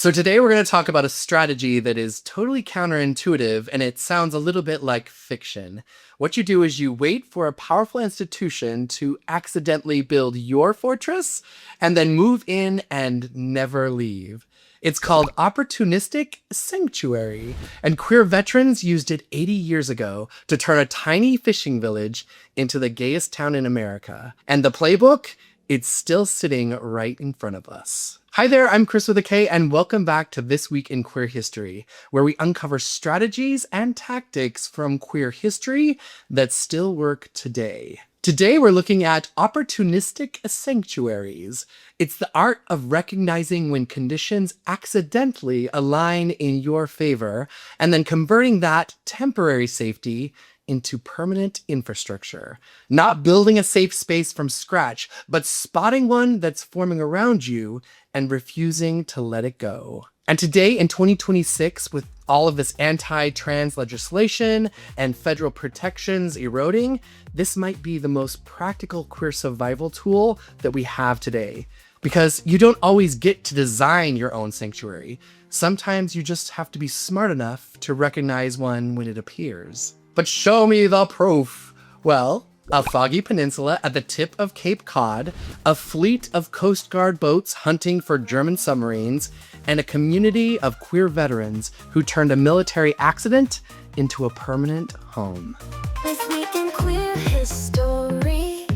So today we're going to talk about a strategy that is totally counterintuitive and it sounds a little bit like fiction. What you do is you wait for a powerful institution to accidentally build your fortress and then move in and never leave. It's called opportunistic sanctuary, and queer veterans used it 80 years ago to turn a tiny fishing village into the gayest town in America. And the playbook? It's still sitting right in front of us. Hi there, I'm Chris with a K, and welcome back to This Week in Queer History, where we uncover strategies and tactics from queer history that still work today. Today, we're looking at opportunistic sanctuaries. It's the art of recognizing when conditions accidentally align in your favor, and then converting that temporary safety into permanent infrastructure. Not building a safe space from scratch, but spotting one that's forming around you and refusing to let it go. And today in 2026, with all of this anti-trans legislation and federal protections eroding, this might be the most practical queer survival tool that we have today. Because you don't always get to design your own sanctuary. Sometimes you just have to be smart enough to recognize one when it appears. But show me the proof. Well, a foggy peninsula at the tip of Cape Cod, a fleet of Coast Guard boats hunting for German submarines, and a community of queer veterans who turned a military accident into a permanent home. This week in queer history,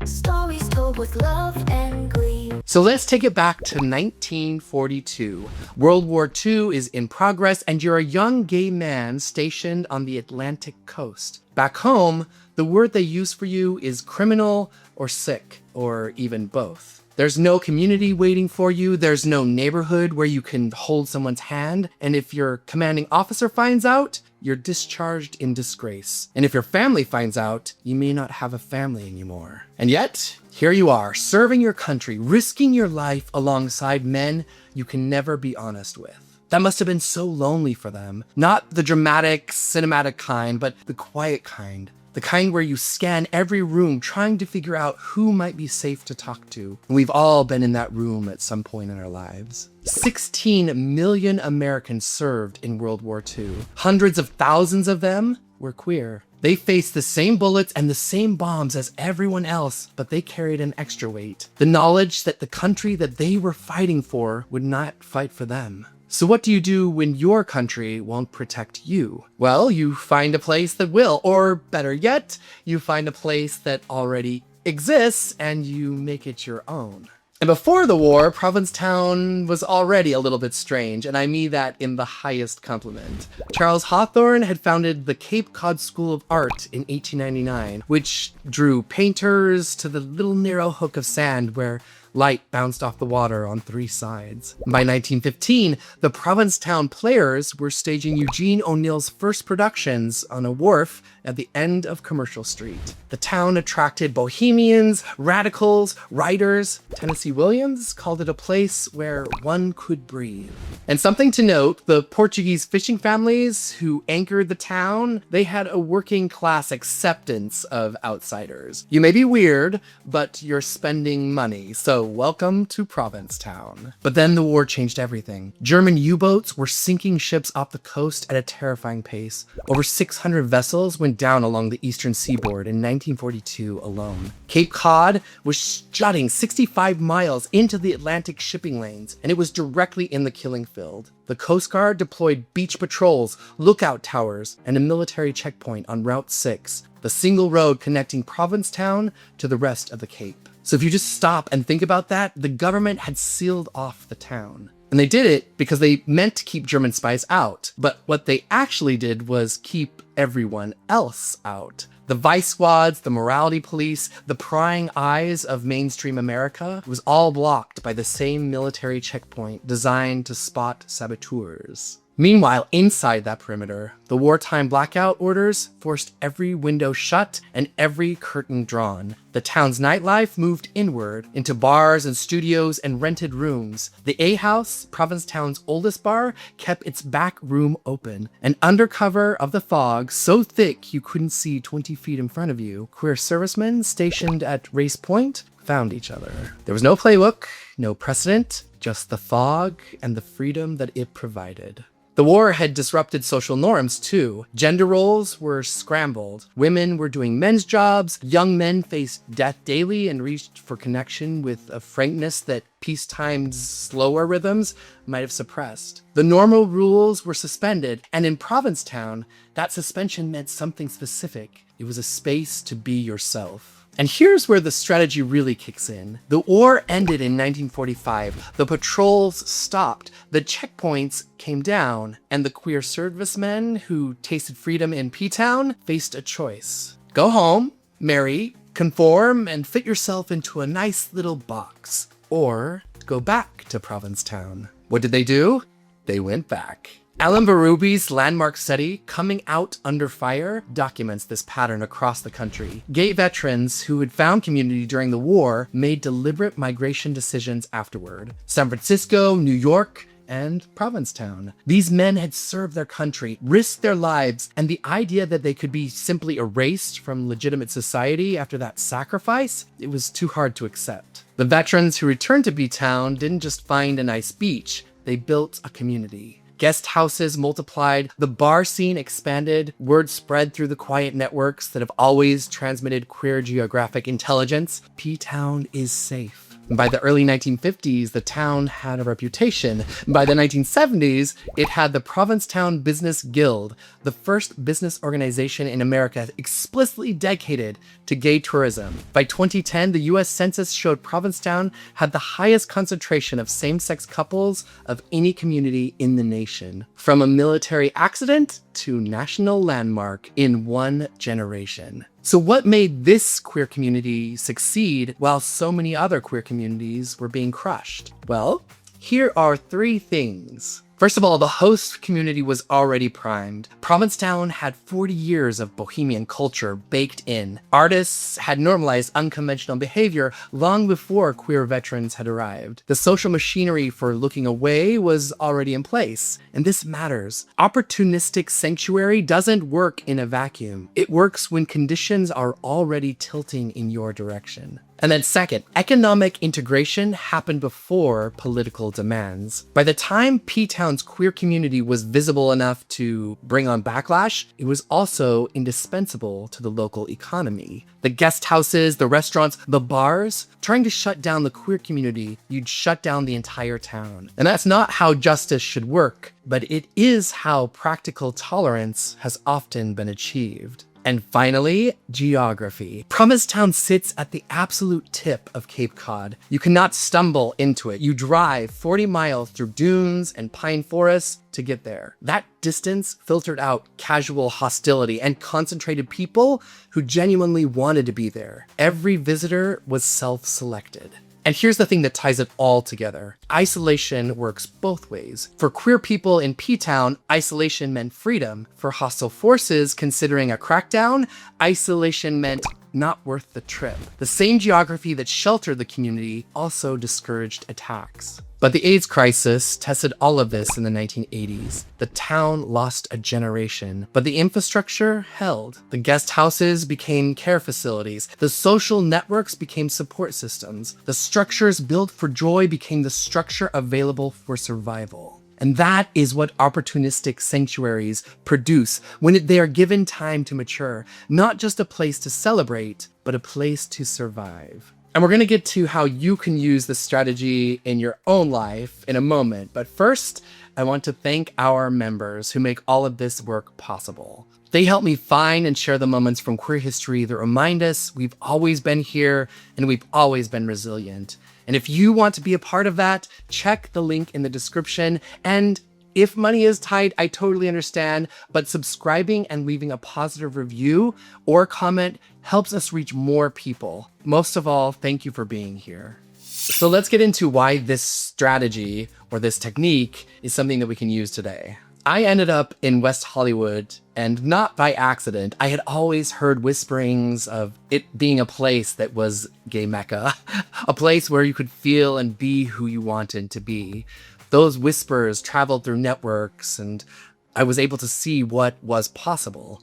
stories told with love and glee. So let's take it back to 1942. World War II is in progress, and you're a young gay man stationed on the Atlantic coast. Back home, the word they use for you is criminal or sick, or even both. There's no community waiting for you, there's no neighborhood where you can hold someone's hand, and if your commanding officer finds out, you're discharged in disgrace. And if your family finds out, you may not have a family anymore. And yet, here you are, serving your country, risking your life alongside men you can never be honest with. That must have been so lonely for them. Not the dramatic, cinematic kind, but the quiet kind. The kind where you scan every room trying to figure out who might be safe to talk to. And we've all been in that room at some point in our lives. 16 million Americans served in World War II. Hundreds of thousands of them were queer. They faced the same bullets and the same bombs as everyone else, but they carried an extra weight. The knowledge that the country that they were fighting for would not fight for them. So what do you do when your country won't protect you? Well, you find a place that will, or better yet, you find a place that already exists and you make it your own. And before the war, Provincetown was already a little bit strange, and I mean that in the highest compliment. Charles Hawthorne had founded the Cape Cod School of Art in 1899, which drew painters to the little narrow hook of sand where light bounced off the water on three sides. By 1915, the Provincetown Players were staging Eugene O'Neill's first productions on a wharf at the end of Commercial Street. The town attracted bohemians, radicals, writers. Tennessee Williams called it a place where one could breathe. And something to note, the Portuguese fishing families who anchored the town, they had a working class acceptance of outsiders. You may be weird, but you're spending money, so welcome to Provincetown. But then the war changed everything. German U-boats were sinking ships off the coast at a terrifying pace. Over 600 vessels went down along the eastern seaboard in 1942 alone. Cape Cod was jutting 65 miles into the Atlantic shipping lanes, and it was directly in the killing field. The Coast Guard deployed beach patrols, lookout towers, and a military checkpoint on Route 6, the single road connecting Provincetown to the rest of the Cape. So if you just stop and think about that, the government had sealed off the town. And they did it because they meant to keep German spies out. But what they actually did was keep everyone else out. The vice squads, the morality police, the prying eyes of mainstream America was all blocked by the same military checkpoint designed to spot saboteurs. Meanwhile, inside that perimeter, the wartime blackout orders forced every window shut and every curtain drawn. The town's nightlife moved inward into bars and studios and rented rooms. The A House, Provincetown's oldest bar, kept its back room open. And under cover of the fog, so thick you couldn't see 20 feet in front of you, queer servicemen stationed at Race Point found each other. There was no playbook, no precedent, just the fog and the freedom that it provided. The war had disrupted social norms too. Gender roles were scrambled. Women were doing men's jobs. Young men faced death daily and reached for connection with a frankness that peacetime's slower rhythms might have suppressed. The normal rules were suspended, and in Provincetown, that suspension meant something specific. It was a space to be yourself. And here's where the strategy really kicks in. The war ended in 1945. The patrols stopped. The checkpoints came down. And the queer servicemen who tasted freedom in P-Town faced a choice. Go home, marry, conform, and fit yourself into a nice little box. Or go back to Provincetown. What did they do? They went back. Alan Berubie's landmark study, Coming Out Under Fire, documents this pattern across the country. Gay veterans who had found community during the war made deliberate migration decisions afterward. San Francisco, New York, and Provincetown. These men had served their country, risked their lives, and the idea that they could be simply erased from legitimate society after that sacrifice, it was too hard to accept. The veterans who returned to B-Town didn't just find a nice beach, they built a community. Guest houses multiplied, the bar scene expanded, word spread through the quiet networks that have always transmitted queer geographic intelligence. P-Town is safe. By the early 1950s, the town had a reputation. By the 1970s, it had the Provincetown Business Guild, the first business organization in America explicitly dedicated to gay tourism. By 2010, the US Census showed Provincetown had the highest concentration of same-sex couples of any community in the nation. From a military accident to national landmark in one generation. So what made this queer community succeed while so many other queer communities were being crushed? Well, here are 3 things. First of all, the host community was already primed. Provincetown had 40 years of bohemian culture baked in. Artists had normalized unconventional behavior long before queer veterans had arrived. The social machinery for looking away was already in place. And this matters. Opportunistic sanctuary doesn't work in a vacuum. It works when conditions are already tilting in your direction. And then second, economic integration happened before political demands. By the time P-Town's queer community was visible enough to bring on backlash, it was also indispensable to the local economy. The guest houses, the restaurants, the bars, trying to shut down the queer community, you'd shut down the entire town. And that's not how justice should work, but it is how practical tolerance has often been achieved. And finally, geography. Provincetown sits at the absolute tip of Cape Cod. You cannot stumble into it. You drive 40 miles through dunes and pine forests to get there. That distance filtered out casual hostility and concentrated people who genuinely wanted to be there. Every visitor was self-selected. And here's the thing that ties it all together. Isolation works both ways. For queer people in P-Town, isolation meant freedom. For hostile forces considering a crackdown, isolation meant not worth the trip. The same geography that sheltered the community also discouraged attacks. But the AIDS crisis tested all of this in the 1980s. The town lost a generation, but the infrastructure held. The guest houses became care facilities. The social networks became support systems. The structures built for joy became the structure available for survival. And that is what opportunistic sanctuaries produce when they are given time to mature. Not just a place to celebrate, but a place to survive. And we're going to get to how you can use this strategy in your own life in a moment. But first, I want to thank our members who make all of this work possible. They help me find and share the moments from queer history that remind us we've always been here and we've always been resilient. And if you want to be a part of that, check the link in the description. And if money is tight, I totally understand, but subscribing and leaving a positive review or comment helps us reach more people. Most of all, thank you for being here. So let's get into why this strategy or this technique is something that we can use today. I ended up in West Hollywood, and not by accident. I had always heard whisperings of it being a place that was gay mecca, a place where you could feel and be who you wanted to be. Those whispers traveled through networks, and I was able to see what was possible.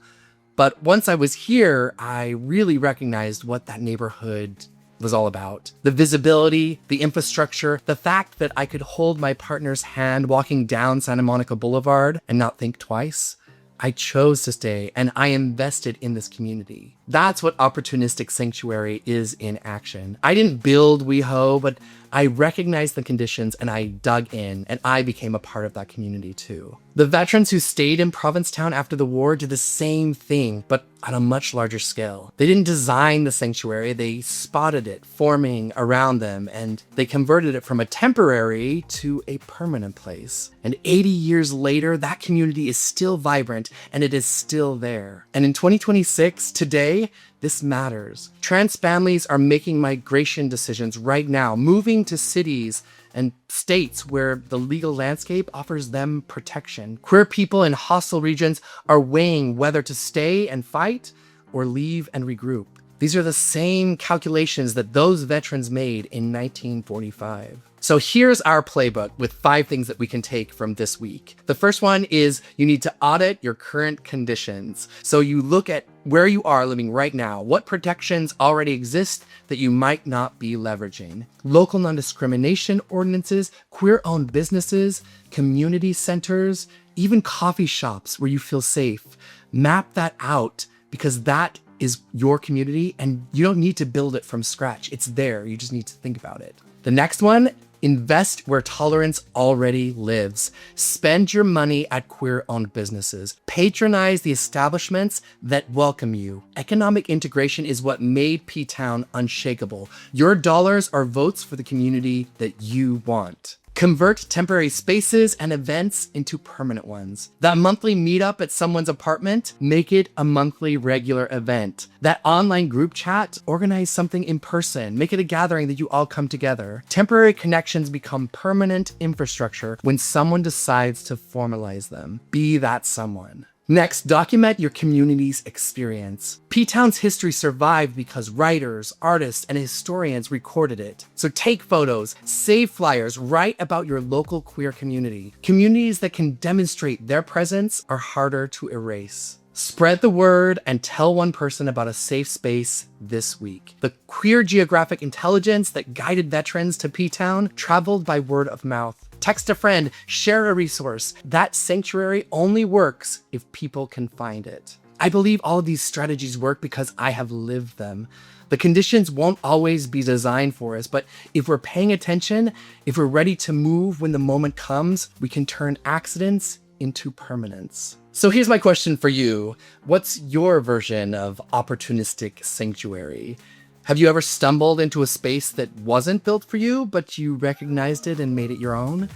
But once I was here, I really recognized what that neighborhood was all about. The visibility, the infrastructure, the fact that I could hold my partner's hand walking down Santa Monica Boulevard and not think twice. I chose to stay and I invested in this community. That's what opportunistic sanctuary is in action. I didn't build WWII, but I recognized the conditions and I dug in and I became a part of that community too. The veterans who stayed in Provincetown after the war did the same thing, but on a much larger scale. They didn't design the sanctuary, they spotted it forming around them and they converted it from a temporary to a permanent place. And 80 years later, that community is still vibrant and it is still there. And in 2026, today, this matters. Trans families are making migration decisions right now, moving to cities and states where the legal landscape offers them protection. Queer people in hostile regions are weighing whether to stay and fight or leave and regroup. These are the same calculations that those veterans made in 1945. So here's our playbook with 5 things that we can take from this week. The first one is you need to audit your current conditions. So you look at where you are living right now, what protections already exist that you might not be leveraging. Local non-discrimination ordinances, queer-owned businesses, community centers, even coffee shops where you feel safe. Map that out because that is your community and you don't need to build it from scratch. It's there. You just need to think about it. The next one, invest where tolerance already lives. Spend your money at queer-owned businesses. Patronize the establishments that welcome you. Economic integration is what made P-Town unshakable. Your dollars are votes for the community that you want. Convert temporary spaces and events into permanent ones. That monthly meetup at someone's apartment, make it a monthly regular event. That online group chat, organize something in person. Make it a gathering that you all come together. Temporary connections become permanent infrastructure when someone decides to formalize them. Be that someone. Next, document your community's experience. P-Town's history survived because writers, artists, and historians recorded it. So take photos, save flyers, write about your local queer community. Communities that can demonstrate their presence are harder to erase. Spread the word and tell one person about a safe space this week. The queer geographic intelligence that guided veterans to P-Town traveled by word of mouth. Text a friend, share a resource. That sanctuary only works if people can find it. I believe all of these strategies work because I have lived them. The conditions won't always be designed for us, but if we're paying attention, if we're ready to move when the moment comes, we can turn accidents into permanence. So here's my question for you. What's your version of opportunistic sanctuary? Have you ever stumbled into a space that wasn't built for you, but you recognized it and made it your own?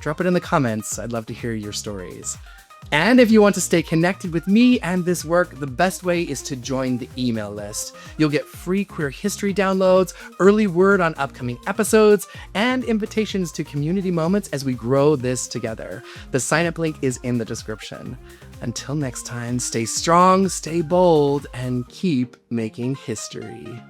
Drop it in the comments. I'd love to hear your stories. And if you want to stay connected with me and this work, the best way is to join the email list. You'll get free queer history downloads, early word on upcoming episodes, and invitations to community moments as we grow this together. The sign-up link is in the description. Until next time, stay strong, stay bold, and keep making history.